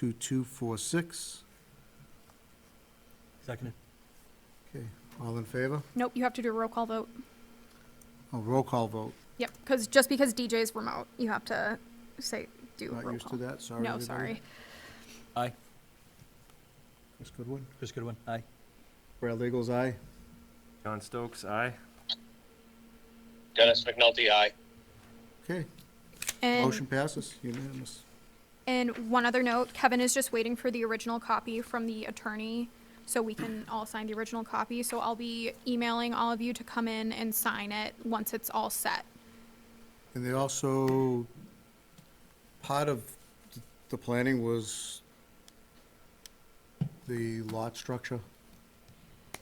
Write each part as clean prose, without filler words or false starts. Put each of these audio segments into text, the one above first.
2246. Seconded. Okay, all in favor? Nope, you have to do a roll call vote. Oh, roll call vote. Yep, because DJ is remote, you have to do a Not roll used to call. that, sorry, No, everybody. sorry. Aye. Chris Goodwin? Chris Goodwin, aye. Brad Legals, aye. John Stokes, aye. Dennis McNulty, aye. Okay, And, motion passes, unanimous. and one other note, Kevin is just waiting for the original copy from the attorney, so we can all sign the original copy. So I'll be emailing all of you to come in and sign it once it's all set. And they also, part of the planning was the lot structure.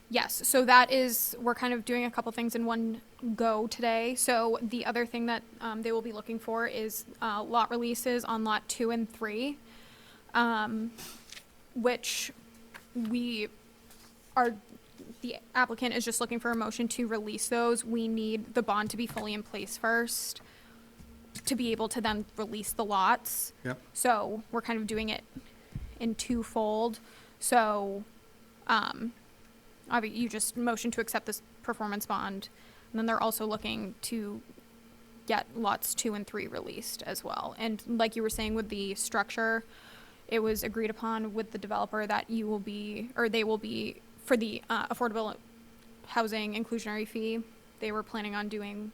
Yes, so that is, we're kind of doing a couple things in one go today. So the other thing that they will be looking for is lot releases on lot 2 and 3, which we are, the applicant is just looking for a motion to release those. We need the bond to be fully in place first to be able to then release the lots. Yep. So we're kind of doing it in twofold. So, you just motion to accept this performance bond, and then they're also looking to get lots 2 and 3 released as well. And like you were saying with the structure, it was agreed upon with the developer that you will be, or they will be, for the affordable housing inclusionary fee, they were planning on doing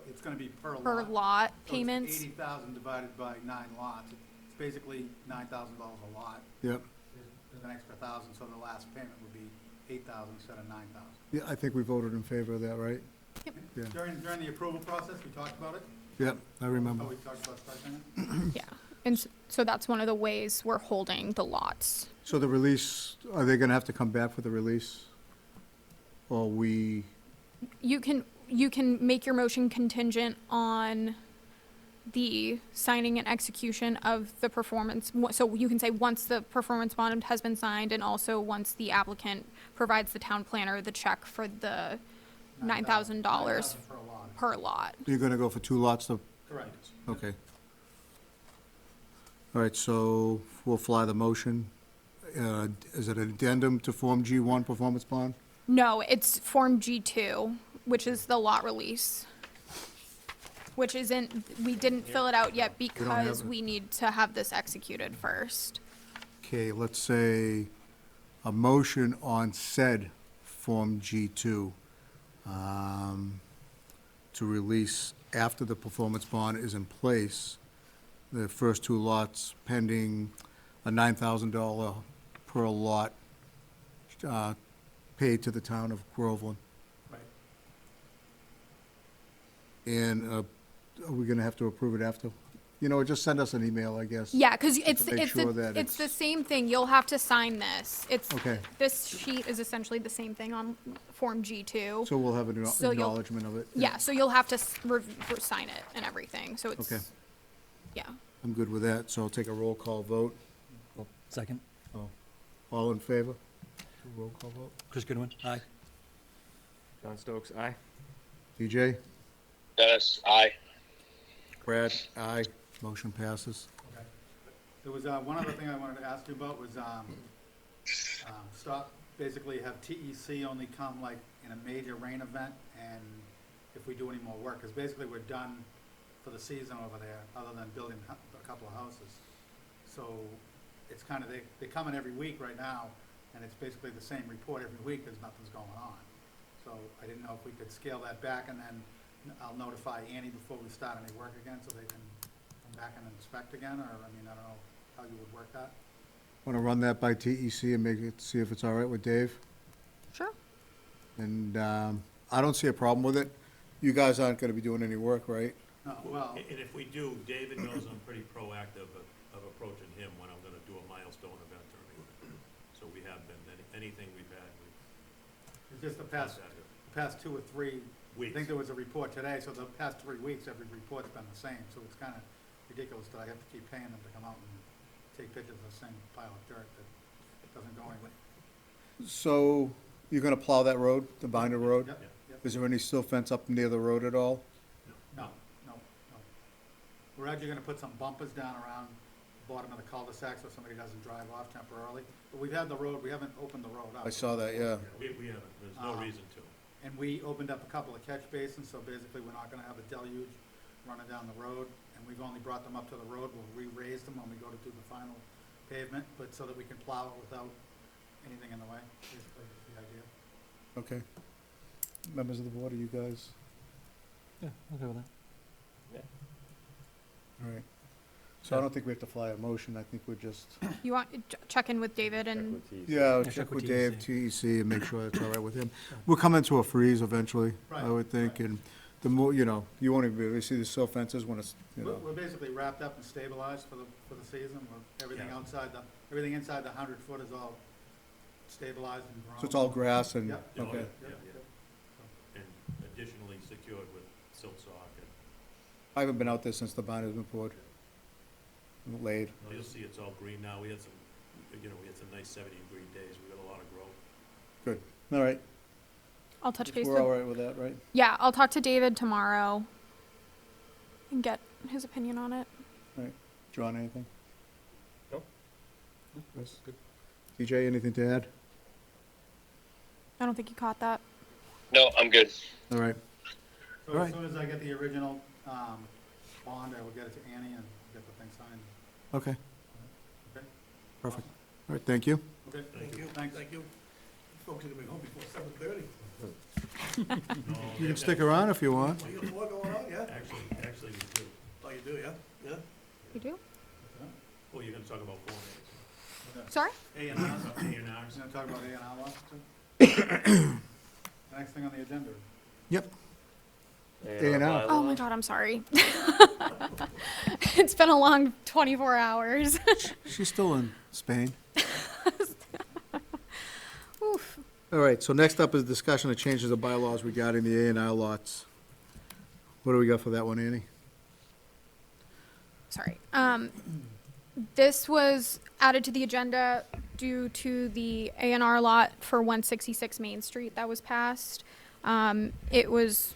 It's gonna be per lot. per lot So it's payments. 80,000 divided by 9 lots. It's basically $9,000 a lot. Yep. There's an extra 1,000, so the last payment would be 8,000 instead of 9,000. Yeah, I think we voted in favor of that, right? Yeah. During the approval process, we talked about it. Yep, I remember. Oh, we talked about structuring it. Yeah, and so that's one of the ways we're holding the lots. So the release, are they gonna have to come back for the release? Or we, You can make your motion contingent on the signing and execution of the performance. So you can say once the performance bond has been signed, and also once the applicant provides the town planner the check for the $9,000 $9,000 per lot. per lot. you're gonna go for 2 lots to, Correct. okay. All right, so we'll fly the motion. Is it an addendum to Form G1 performance bond? No, it's Form G2, which is the lot release. Which isn't, we didn't fill it out yet have because it. we need to have this executed first. Okay, let's say a motion on said Form G2 to release after the performance bond is in place, the first 2 lots pending a $9,000 per lot paid to the town of Groveland. Right. And are we gonna have to approve it after? You know, just send us an email, I guess. Yeah, because it's, make sure that it's the it's- same thing. You'll have to sign this. It's, Okay. this sheet is essentially the same thing on Form G2. So we'll have an So you'll- acknowledgement of it. Yeah, so you'll have to sign it and everything, so it's, Okay. yeah. I'm good with that, so I'll take a roll call vote. Second. All in favor? Roll call vote. Chris Goodwin, aye. John Stokes, aye. DJ? Dennis, aye. Brad? Aye. Motion passes. Okay. There was one other thing I wanted to ask you about was stop, basically have TEC only come like in a major rain event and if we do any more work, because basically we're done for the season over there, other than building a couple of houses. So it's kind of, they come in every week right now, and it's basically the same report every week, there's nothing's going on. So I didn't know if we could scale that back, and then I'll notify Annie before we start any work again, so they can come back and inspect again, or, I mean, I don't know how you would work that. Want to run that by TEC and make it, see if it's all right with Dave? Sure. And I don't see a problem with it. You guys aren't going to be doing any work, right? No, well, And if we do, David knows I'm pretty proactive of approaching him when I'm gonna do a milestone event or anything. So we have been, anything we've had, it's just the we've past 2 or 3, I weeks. think there was a report today, so the past 3 weeks, every report's been the same, so it's kind of ridiculous that I have to keep paying them to come out and take pictures of the same pile of dirt that doesn't go anywhere. So you're going to plow that road, the Binder Road? Yep, yep. Is there any silt fence up near the road at all? No. We're actually gonna put some bumpers down around bottom of the cul-de-sac so somebody doesn't drive off temporarily. But we've had the road, we haven't opened the road up. I saw that, yeah. We haven't, there's no reason to. And we opened up a couple of catch basins, so basically we're not gonna have a deluge running down the road. And we've only brought them up to the road, we'll re-raise them when we go to do the final pavement, but so that we can plow it without anything in the way, basically, is the idea. Okay. Members of the board, are you guys, Yeah, I'll go with that. all right. So I don't think we have to fly a motion, I think we're just, You want, check in with David and, yeah, Yeah, check check with with Dave, TEC, and make sure it's all right with him. We'll come into a freeze eventually, I Right, would think, right. and the more, you know, you won't even be able to see the silt fences when it's, you know. We're basically wrapped up and stabilized for the season, with everything Yeah. outside everything inside the 100 foot is all stabilized and grown. So it's all grass and, Yep. Yeah, okay. yeah, yeah. And additionally secured with silt sock and, I haven't been out there since the bind has been poured. Laid. you'll see it's all green now. We had some, we had some nice 70-degree days. We got a lot of growth. Good, all right. I'll touch base We're all with, right with that, right? yeah, I'll talk to David tomorrow and get his opinion on it. John, anything? Nope. Chris? DJ, anything to add? I don't think you caught that. No, I'm good. All right, So Right. as soon as I get the original bond, I will get it to Annie and get the thing signed. okay, Okay? perfect. All right, thank you. Okay, Thank you. thanks. Thank you. Folks are gonna be home before 7:30. No, You can stick around if you want. Oh, you got more going on, yeah? Actually, we do. Oh, you do, yeah? Yeah? You do? Oh, you're gonna talk about Form As. Sorry? A and R's. A&Rs. We're gonna talk about A and R lots too? The next thing on the agenda. Yep. A&R. Oh my god, I'm sorry. It's been a long 24 hours. She's still in Spain. Oof. All right, so next up is discussion of changes of bylaws regarding the A and R lots. What do we got for that one, Annie? Sorry. This was added to the agenda due to the A&R lot for 166 Main Street that was passed. It was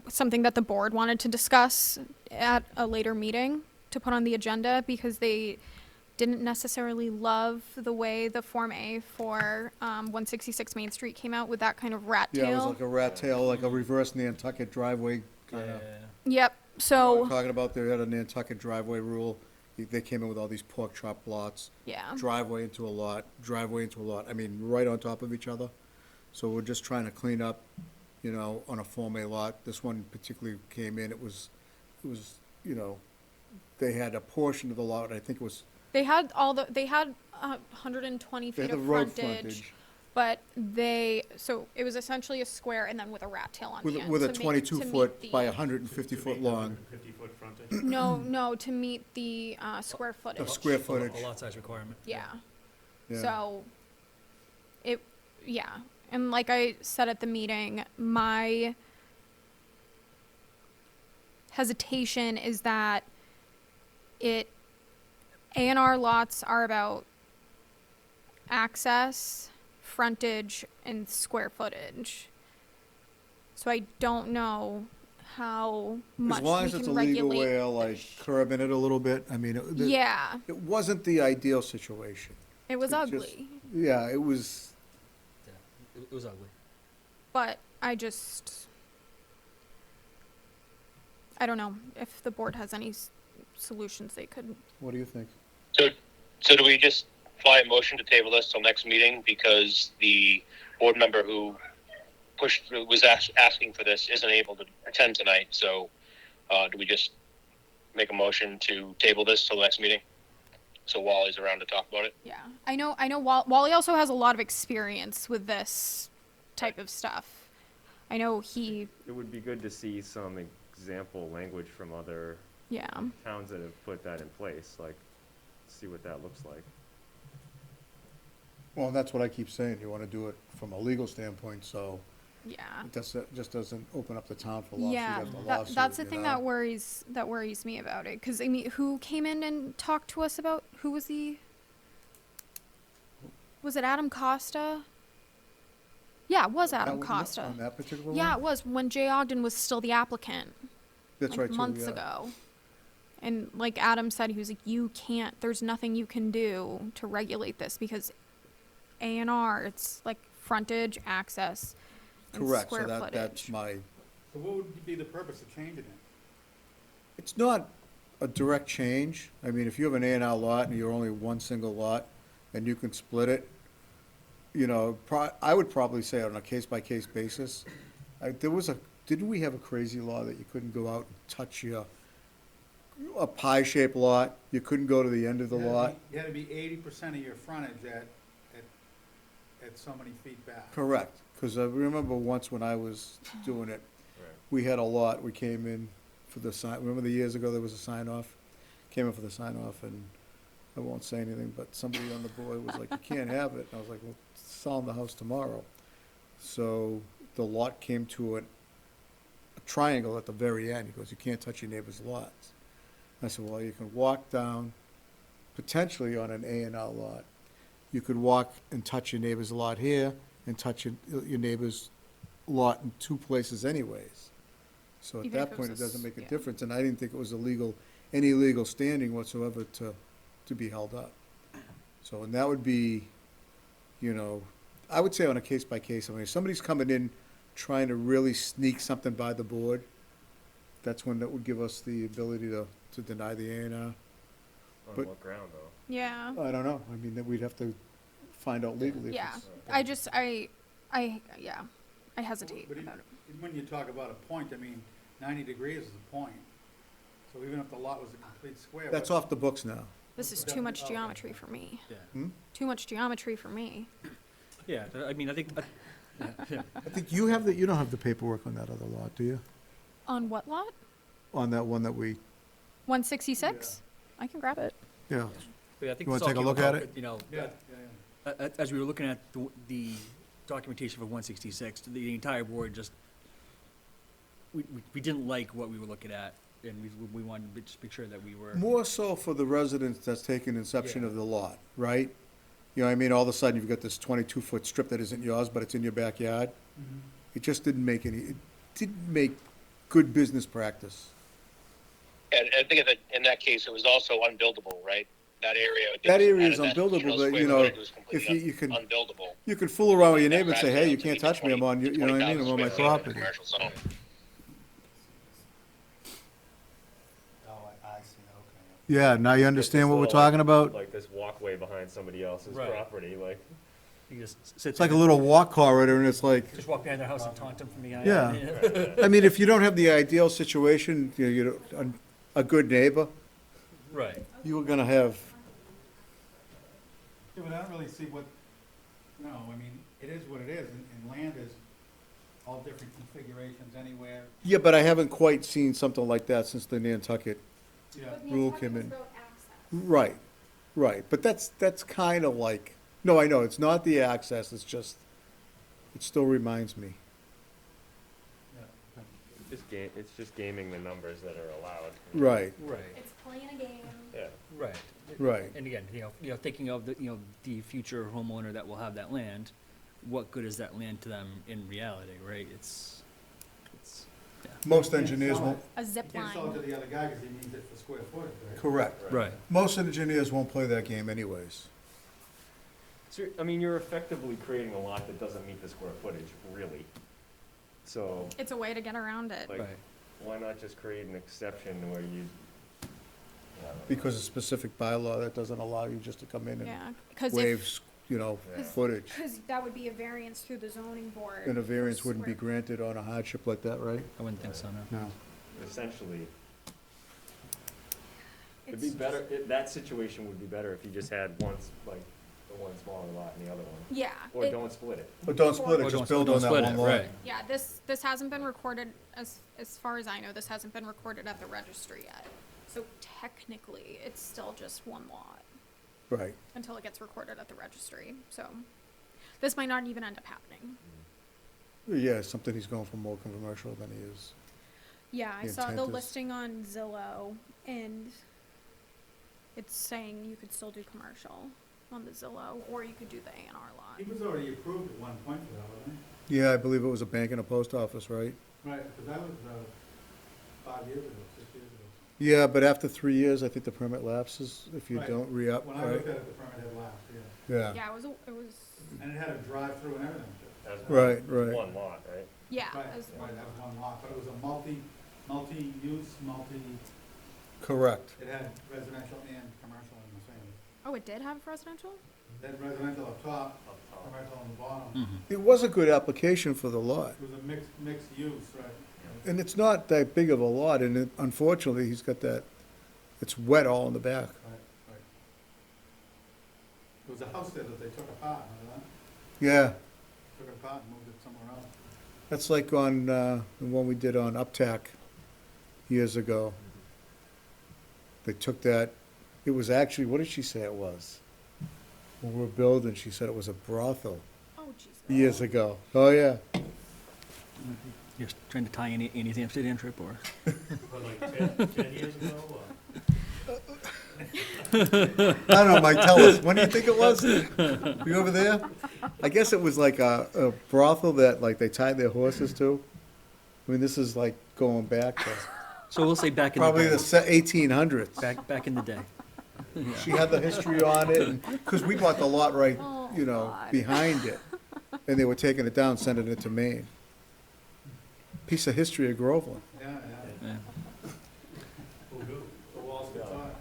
something that the board wanted to discuss at a later meeting to put on the agenda because they didn't necessarily love the way the Form A for 166 Main Street came out with that kind of rat tail. Yeah, it was like a rat tail, like a reverse Nantucket driveway kind of. Yep. So Talking about they had a Nantucket driveway rule. They came in with all these pork chop lots, yeah. driveway into a lot, driveway into a lot. I mean, right on top of each other. So we're just trying to clean up, you know, on a Form A lot. This one particularly came in, it was, you know, they had a portion of the lot, I think it was, They had 120 they feet had the of road frontage, frontage but so it was essentially a square and then with a rat tail on with, the end. with a to 22-foot meet by the- 150-foot long 50-foot frontage. No, to meet the square footage. of square footage. A lot size requirement. Yeah. Yeah. So, and like I said at the meeting, my hesitation is that A&R lots are about access, frontage, and square footage. So I don't know how much As long we as it's a can legal regulate. way of like curbing it a little bit, I mean, Yeah, it wasn't the ideal situation. it was it just- ugly, Yeah, it was, Yeah, it was ugly. but I don't know if the board has any solutions they could. what do you think? So do we just fly a motion to table this till next meeting because the board member who was asking for this isn't able to attend tonight? So do we just make a motion to table this till the next meeting? So Wally's around to talk about it. Yeah, I know. Wally also has a lot of experience with this type of stuff. I know he. It would be good to see some example language from other Yeah. towns that have put that in place, like, see what that looks like. Well, that's what I keep saying, you wanna do it from a legal standpoint, so Yeah. it just doesn't open up the town for lawsuit Yeah, after lawsuit, that's the you thing know? that worries me about it. Because I mean, who came in and talked to us about who was the? Was it Adam Costa? Yeah, it was That Adam one- Costa. On that particular one? Yeah, it was when Jay Ogden was still the applicant That's like right, too, months yeah. ago, And like Adam said, he was like, you can't, there's nothing you can do to regulate this because A&R, it's like frontage, access, and Correct, so square that's footage. my, So what would be the purpose of changing it? it's not a direct change. I mean, if you have an A&R lot and you're only one single lot and you can split it, you know, I would probably say on a case-by-case basis. Didn't we have a crazy law that you couldn't go out and touch a pie-shaped lot? You couldn't go to the end of the lot? You had to be 80% of your frontage at so many feet back. Correct, because I remember once when I was doing it, Right. we had a lot, we came in for the sign, remember the years ago there was a sign-off? Came in for the sign-off, and I won't say anything, but somebody on the board was like, you can't have it. And I was like, well, selling the house tomorrow. So the lot came to a triangle at the very end. He goes, you can't touch your neighbor's lots. I said, well, you can walk down, potentially on an A&R lot. You could walk and touch your neighbor's lot here and touch your neighbor's lot in two places anyways. So at Even if that it point, it was a doesn't make a yeah. difference, and I didn't think it was any legal standing whatsoever to be held up. So, and that would be, you know, I would say on a case-by-case, I mean, if somebody's coming in trying to really sneak something by the board, that's when that would give us the ability to deny the A&R. On But- what ground, though? Yeah. I don't know, I mean, then we'd have to find out legally. if Yeah. it's- I hesitate But about it. when you talk about a point, I mean, 90 degrees is a point. So even if the lot was a complete square. That's what's- off the books now. This is Okay. too much Okay. geometry for me. Yeah. Hmm? Too much geometry for me. Yeah, I mean, I think, yeah. I think you don't have the paperwork on that other lot, do you? On what lot? On that one that we, 166? I can grab it. yeah. But I think You wanna this all take a came look about, at it? You know, Yeah, yeah. as we were looking at the documentation for 166, the entire board just, we didn't like what we were looking at, and we wanted to just make sure that we were. More so for the residents that's taken inception Yeah. of the lot, right? You know what I mean? All of a sudden, you've got this 22-foot strip that isn't yours, but it's in your backyard. It just didn't make it didn't make good business practice. And I think in that case, it was also unbuildable, right? That area. That area is that, unbuildable, but, square you know, footage was completely if you can, Unbuildable. you can fool around with your That neighbor and say, rather hey, you than can't to touch me, I'm on, you know what I mean, I'm on my 20,000 square feet in a property. Commercial zone. Oh, I see, okay. Yeah, now you understand what we're This little, talking about? Like this walkway behind somebody else's Right. property, like, You just sit It's like a there, little walk corridor, and it's like, just walk behind their house and taunt them from behind. Yeah. I mean, if you don't have the ideal situation, a good neighbor, Right. you were gonna have, Yeah, but I don't really see what, no, I mean, it is what it is, and land is all different configurations anywhere. yeah, but I haven't quite seen something like that since the Nantucket Yeah, rule came in. Right, right, but that's kind of like, no, I know, it's not the access, it's just, it still reminds me. it's just gaming the numbers that are allowed. Right, Right. It's playing a game. Yeah. Right. right. And again, thinking of the future homeowner that will have that land, what good is that land to them in reality, right? It's, yeah. Most You can't engineers sell won't, it. A zip You can't sell it to line. the other guy because he needs it for square footage, right? correct. Right. Most engineers won't play that game anyways. So, I mean, you're effectively creating a lot that doesn't meet the square footage, really. So, It's a way to get around it. like, Right. why not just create an exception where you? I don't know. Because a specific bylaw that doesn't allow you just to come in and Yeah, because waive, if, Yeah. footage. because that would be a variance through the zoning board. And a for variance wouldn't be square- granted on a hardship like that, right? I wouldn't think so, no. No. Essentially, it'd It's be better, that situation would be better if you just had the one smaller lot and the other one. Yeah. Or it- don't split it. But don't split Or it, don't- just build don't on that split one it, lot. right. Yeah, this hasn't been recorded, as far as I know, this hasn't been recorded at the registry yet. So technically, it's still just one lot Right. until it gets recorded at the registry, so this might not even end up happening. Yeah, something he's going for more commercial than he is. Yeah, I The saw the intent is- listing on Zillow, and it's saying you could still do commercial on the Zillow, or you could do the A&R lot. He was already approved at one point for that, wasn't he? Yeah, I believe it was a bank and a post office, right? Right, because that was 5 years ago, 6 years ago. Yeah, but after 3 years, I think the permit lapses if you Right. don't re-up, When I right? looked at it, the permit had lapsed, yeah. Yeah, Yeah, it was, And it had a drive-through and everything too. As Right, one- right. One lot, right? yeah, Right, it was right, that was one lot, but it was a multi-use, correct. it had residential and commercial in the same. Oh, it did have residential? It had residential up top, Up top. commercial on the bottom. Mhm. It was a good application for the lot. It was a mixed use, right? And it's not that big of a lot, and unfortunately, he's got that, it's wet all in the back. Right, right. There was a house there that they took apart, remember that? Yeah, Took it apart and moved it somewhere else. that's like on, the one we did on Uptack years ago. They took that, it was actually, what did she say it was? When we were building, she said it was a brothel Oh, jeez. years ago. Oh, yeah. You're trying to tie in Annie's Amsterdam trip, or? But like 10 years ago, I don't know, Mike, tell us, when do you think it was? Were you over there? I guess it was like a brothel that, like, they tied their horses to. I mean, this is like going back to So we'll say back in the probably day. the 1800s. Back in the day. She had the history on it, and, because we bought the lot right, you know, God. behind it. And they were taking it down, sending it to Maine. Piece of history of Groveland. Yeah, yeah. Yeah. who knew? The walls get taught.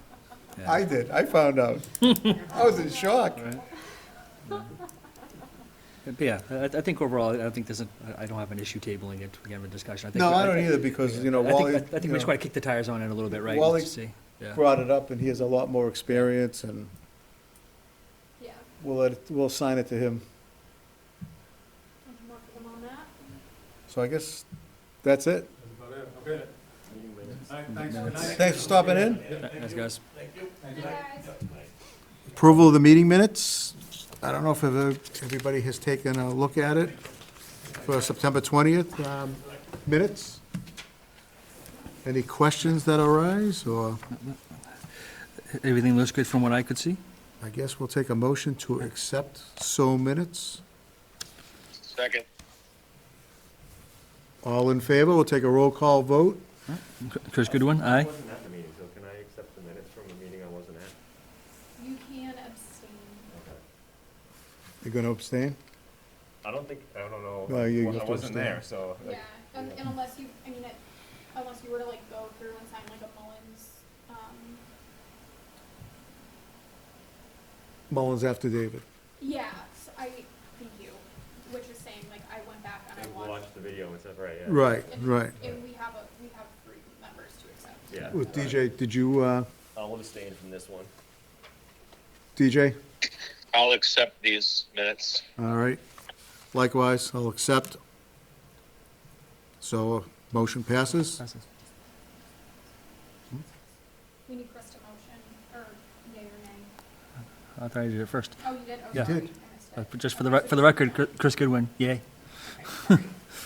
Yeah. I did, I found out. I was in shock. Right. But yeah, I think overall, I don't think there's I don't have an issue tabling it, we have a discussion. I think No, I don't either, because, you know, Wally, I think we just want to kick the tires on it a little bit, right? Wally Just to see. Yeah. brought it up, and he has a lot more experience, and Yeah. we'll sign it to him. I can work with them on that. So I guess that's it. That's about it, okay. Meeting minutes. All right, thanks, good night. Thanks for stopping in. Thanks, guys. Thank you. Thank you. Approval of the meeting minutes. I don't know if everybody has taken a look at it for September 20th minutes. Any questions that arise, or Everything looks good from what I could see? I guess we'll take a motion to accept so minutes. Second. All in favor, we'll take a roll call vote. Chris Goodwin, I aye. wasn't at the meeting, so can I accept the minutes from the meeting I wasn't at? You can abstain. Okay. You're gonna abstain? I don't know. No, you Well, have I to wasn't abstain. there, so. Yeah, and unless you, I mean, unless you were to like go through and sign like a Mullins, Mullins after David. yeah, thank you, which is saying like I went back and I I watched. watched the video and stuff, right, yeah. Right, and- right. And we have 3 members to accept. Yeah. With DJ, did you, I'll abstain from this one. DJ? I'll accept these minutes. All right. Likewise, I'll accept. So, motion passes. We need Chris to motion, or yea or nay. I thought I did it first. Oh, you did? Oh, Yeah. sorry, did. I missed it. Just for the record, Chris Goodwin, yay.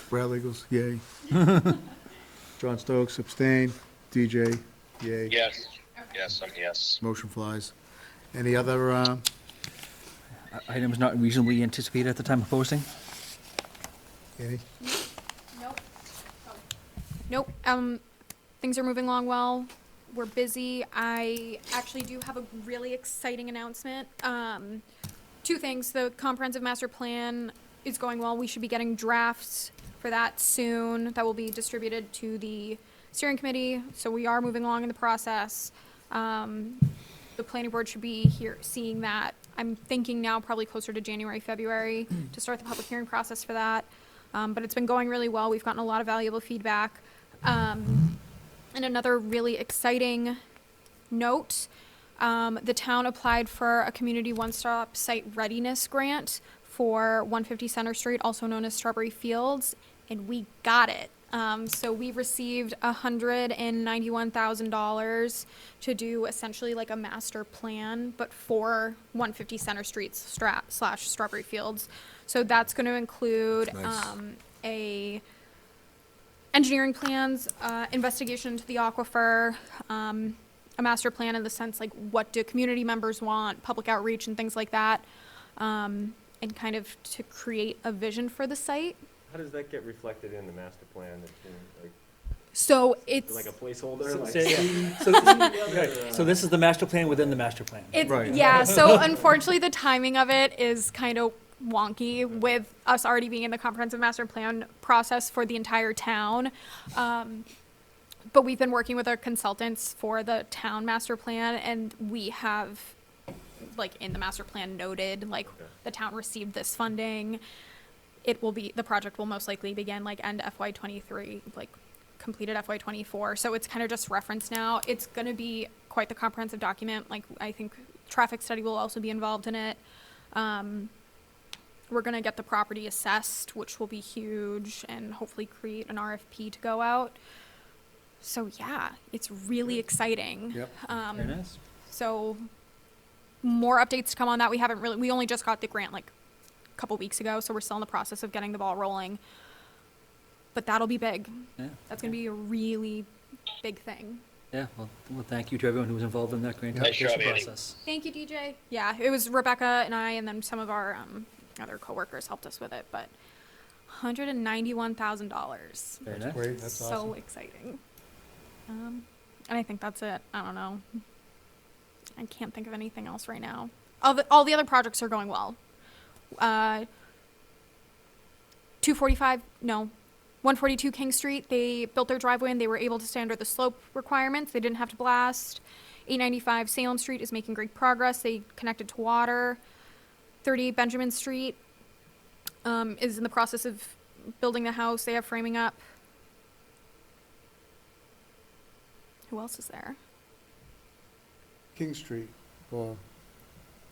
Bradley goes, yay. John Stokes abstain. DJ, yay. Yes, Okay. yes, yes. Motion flies. Any other, Items not reasonably anticipated at the time of posting? any? Nope. Oh. Nope, things are moving along well. We're busy. I actually do have a really exciting announcement. 2 things. The comprehensive master plan is going well. We should be getting drafts for that soon. That will be distributed to the steering committee. So we are moving along in the process. The planning board should be here seeing that. I'm thinking now probably closer to January, February to start the public hearing process for that. But it's been going really well. We've gotten a lot of valuable feedback. And another really exciting note, the town applied for a community one-stop site readiness grant for 150 Center Street, also known as Strawberry Fields, and we got it. So we received $191,000 to do essentially like a master plan, but for 150 Center Street slash Strawberry Fields. So that's going to include Nice. a engineering plans, investigation into the aquifer, a master plan in the sense like what do community members want, public outreach and things like that, and kind of to create a vision for the site. How does that get reflected in the master plan that you, like, So it's, Like a placeholder, So- like? so, yeah. So this is the master plan within the master plan. Right. yeah, so unfortunately, the timing of it is kind of wonky with us already being in the comprehensive master plan process for the entire town. But we've been working with our consultants for the town master plan, and we have, like, in the master plan noted, like, the town received this funding. The project will most likely begin, like, end FY '23, like, completed FY '24, so it's kind of just referenced now. It's gonna be quite the comprehensive document, like, I think traffic study will also be involved in it. We're gonna get the property assessed, which will be huge, and hopefully create an RFP to go out. So yeah, it's really exciting. Yep. Very nice. So more updates to come on that. We only just got the grant like a couple weeks ago, so we're still in the process of getting the ball rolling. But that'll be big. Yeah. That's gonna be a really big thing. Yeah, well, thank you to everyone who was involved in that grant Nice job, application Andy. process. Thank you, DJ. Yeah, it was Rebecca and I, and then some of our other coworkers helped us with it. But $191,000. Very nice. Great, that's So awesome. exciting. And I think that's it. I don't know. I can't think of anything else right now. All the other projects are going well. 142 King Street, they built their driveway and they were able to stay under the slope requirements. They didn't have to blast. 895 Salem Street is making great progress. They connected to water. 38 Benjamin Street is in the process of building the house. They have framing up. Who else is there? King Street, or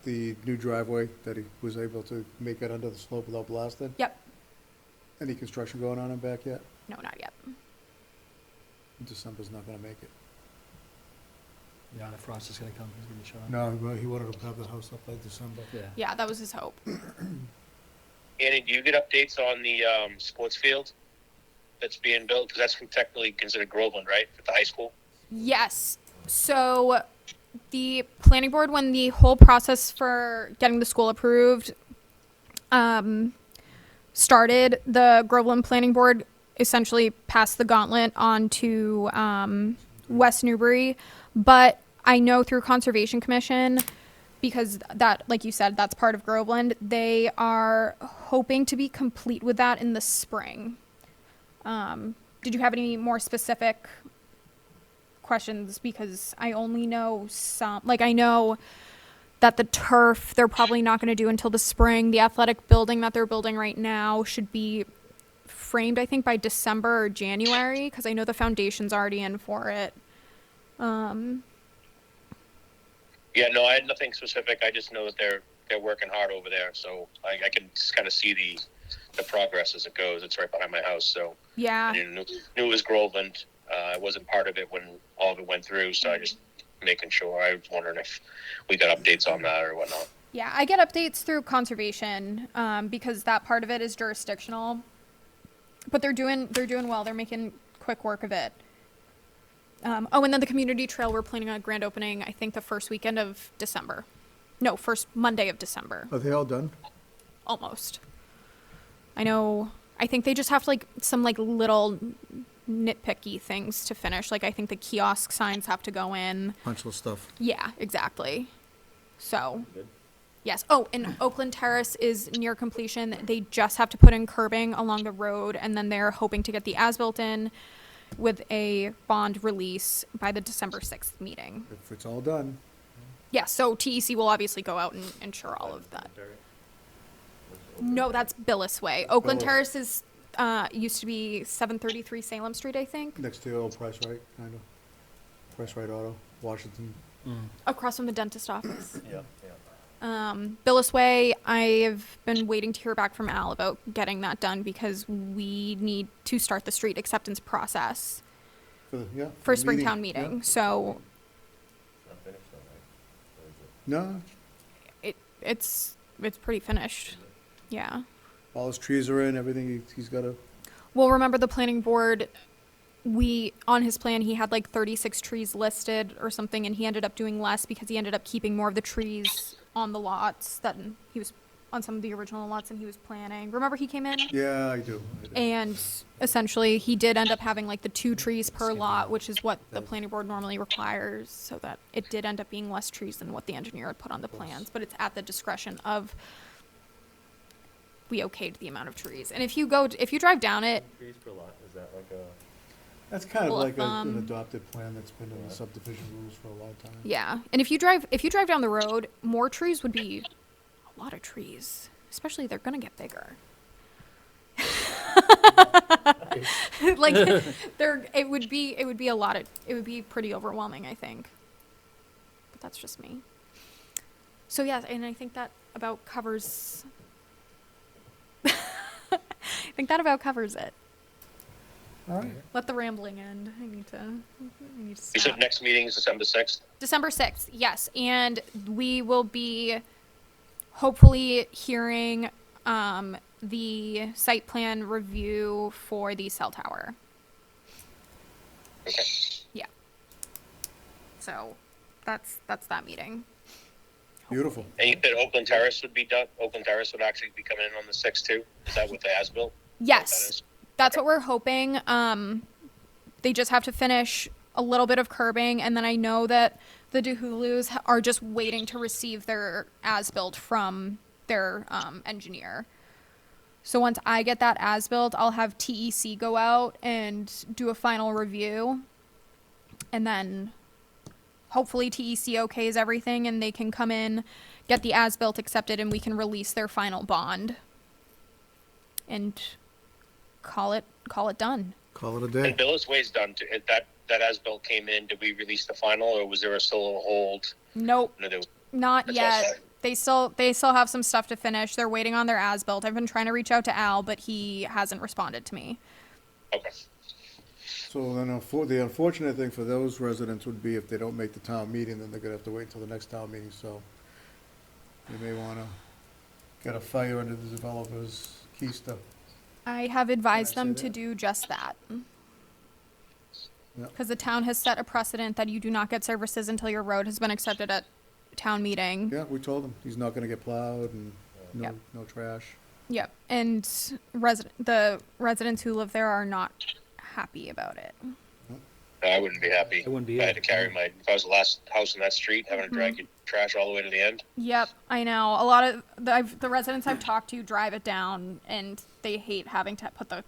the new driveway that he was able to make it under the slope without blasting? Yep. Any construction going on in back yet? No, not yet. December's not gonna make it. Yeah, the frost is gonna come, he's gonna be showing. No, well, he wanted to have the house up by December. Yeah. Yeah, that was his hope. Andy, do you get updates on the sports field that's being built? Because that's technically considered Groveland, right, at the high school? Yes. So the planning board, when the whole process for getting the school approved started, the Groveland Planning Board essentially passed the gauntlet on to West Newbury. But I know through Conservation Commission, because that, like you said, that's part of Groveland, they are hoping to be complete with that in the spring. Did you have any more specific questions? Because I only know I know that the turf they're probably not going to do until the spring. The athletic building that they're building right now should be framed, I think, by December or January, because I know the foundation's already in for it. Yeah, no, I had nothing specific. I just know that they're working hard over there, so I can just kind of see the progress as it goes. It's right behind my house, so Yeah. I knew it was Groveland. I wasn't part of it when all of it went through, so I just making sure. I was wondering if we got updates on that or whatnot. Yeah, I get updates through conservation because that part of it is jurisdictional. But they're doing well. They're making quick work of it. And then the community trail, we're planning on a grand opening, I think the first weekend of December. No, first Monday of December. Are they all done? Almost. I think they just have some little nitpicky things to finish. Like I think the kiosk signs have to go in. Punch list stuff. Yeah, exactly. So, Good. yes. Oh, and Oakland Terrace is near completion. They just have to put in curbing along the road, and then they're hoping to get the as-built in with a bond release by the December 6th meeting. If it's all done, Yeah, so TEC will obviously go out and ensure all of that. No, that's Billis Way. Oakland Billis. Terrace is used to be 733 Salem Street, I think, next to the old Price Right, kind of. Price Right Auto, Washington. across from the dentist office. Yeah, Billis Way, I've been waiting to hear back from Al about getting that done because we need to start the street acceptance process for For Springtown meeting. So Not finished though, right? Or is it? No, it's pretty finished. Yeah. all his trees are in, everything, he's got a, Well, remember the planning board, on his plan, he had 36 trees listed or something, and he ended up doing less because he ended up keeping more of the trees on the lots that he was on some of the original lots and he was planning. Remember he came in? Yeah, I do. And essentially, he did end up having like the 2 trees per lot, which is what the planning board normally requires, so that it did end up being less trees than what the engineer had put on the plans, but it's at the discretion of, we okayed the amount of trees. And if you drive down it, Trees per lot, is that like a? That's kind of Rule of like an thumb. adopted plan that's been in the subdivision rules for a long time. yeah, and if you drive down the road, more trees would be a lot of trees, especially they're gonna get bigger. Like it would be a lot of, it would be pretty overwhelming, I think. But that's just me. So yeah, and I think that about covers I think that about covers it. All right. Let the rambling end. I need to You stop. said next meeting is December 6th? December 6th, yes. And we will be hopefully hearing the site plan review for the cell tower. Okay. Yeah. So that's that meeting. Beautiful. And you said Oakland Terrace would be done, Oakland Terrace would actually be coming in on the 6th too? Is that what the as-built? Yes. That's what we're hoping. They just have to finish a little bit of curbing, and then I know that the DeHulus are just waiting to receive their as-built from their engineer. So once I get that as-built, I'll have TEC go out and do a final review, and then hopefully TEC okays everything, and they can come in, get the as-built accepted, and we can release their final bond. And call it done. Call it a day. And Billis Way's done too. That as-built came in, did we release the final or was there still a hold? Nope, No, not That's all yet. set. They still have some stuff to finish. They're waiting on their as-built. I've been trying to reach out to Al, but he hasn't responded to me. Okay. So then, the unfortunate thing for those residents would be if they don't make the town meeting, then they're gonna have to wait until the next town meeting, so you may wanna get a fire under the developer's keister. I have advised Can I them say to that? do just that. Yeah. Because the town has set a precedent that you do not get services until your road has been accepted at town meeting. Yeah, we told him, he's not gonna get plowed and Yep. no trash. Yep. And the residents who live there are not happy about it. I wouldn't be happy. I wouldn't be If I had to either. carry if I was the last house in that street, having to drag your trash all the way to the end. Yep, I know. A lot of the residents I've talked to drive it down, and they hate having to put the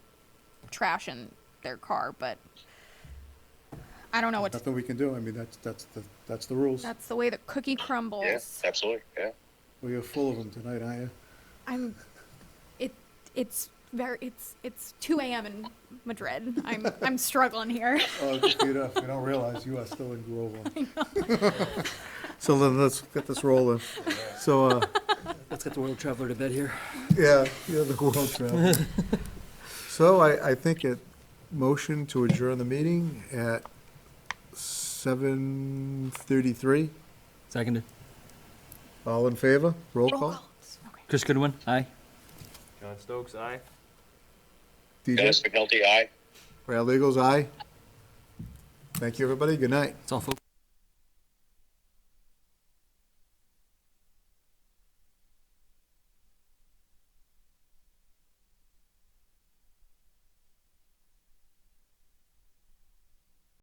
trash in their car. But I don't know what. Nothing we can do, I mean, that's the rules. That's the way the cookie crumbles. Yeah, absolutely, yeah. Well, you're full of them tonight, aren't you? I'm. It's 2 a.m. in Madrid. I'm struggling here. Oh, if you don't realize, you are still in Groveland. So then let's get this rolling. So, Let's get the world traveler to bed here. yeah, the world travel. So I think it motion to adjourn the meeting at 7:33. Seconded. All in favor? Roll Roll call? call. Okay. Chris Goodwin, aye. John Stokes, aye. Dennis DJ? McNulty, aye. Brad Legals, aye. Thank you, everybody. Good night. That's all, folks.